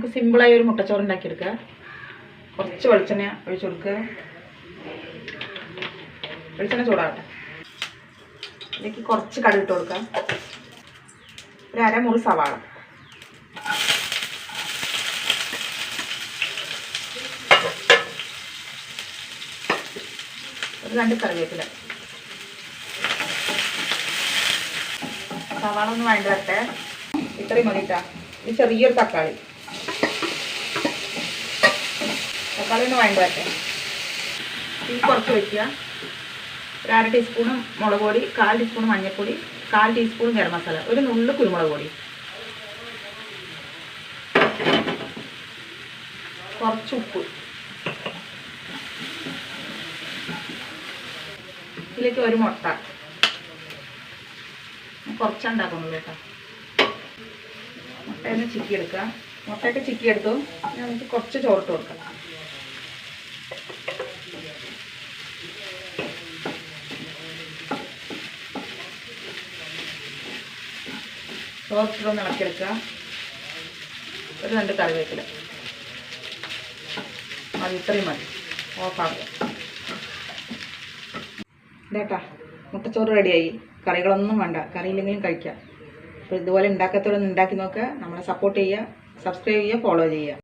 നമുക്ക് സിമ്പിളായി ഒരു മുട്ടച്ചോറ് ഉണ്ടാക്കിയെടുക്കുക. കുറച്ച് വെളിച്ചെണ്ണ ഒഴിച്ചു കൊടുക്കുക. വെളിച്ചെണ്ണ ചൂടാകട്ടെ. ഇതിലേക്ക് കുറച്ച് കടുക് ഇട്ട് കൊടുക്കുക. ഒരു അരമുറി സവാള, ഒരു 2 കറിവേപ്പില. സവാള ഒന്ന് വഴണ്ട് വരട്ടെ. ഇത്രയും മതിട്ടാ. ഇത് ചെറിയൊരു തക്കാളി ഒന്ന് വഴണ്ട് വരട്ടെ. തീ കുറച്ച് വയ്ക്കുക. ഒരു 1/2 ടീസ്പൂണ് മുളക് പൊടി, 1/4 ടീസ്പൂൺ മഞ്ഞൾപ്പൊടി, 1/4 ടീസ്പൂൺ ഗരം മസാല, ഒരു നുള്ളു കുരുമുളക് പൊടി, കുറച്ച് ഉപ്പ്. ഇതിലേക്ക് ഒരു മുട്ട. കുറച്ചുണ്ടാക്കുന്നുള്ളൂ കേട്ടോ. മുട്ടയൊന്ന് ചിക്കിയെടുക്കുക. മുട്ടയൊക്കെ ചിക്കിയെടുത്തു. നമുക്ക് കുറച്ച് ചോറിട്ട് കൊടുക്കാം. ചോറിട്ടൊന്ന് ഇളക്കിയെടുക്കുക. ഒരു 2 കറിവേപ്പില മതി. ഇത്രയും മതി. ഓഫാക്കുക. ഇതാട്ടാ, മുട്ടച്ചോറ് റെഡിയായി. കറികളൊന്നും വേണ്ട. കറിയില്ലെങ്കിലും കഴിക്കാം. അപ്പോൾ ഇതുപോലെ ഉണ്ടാക്കാത്തവരൊന്ന് ഉണ്ടാക്കി നോക്കുക. നമ്മളെ സപ്പോർട്ട് ചെയ്യുക, സബ്സ്ക്രൈബ് ചെയ്യുക, ഫോളോ ചെയ്യുക.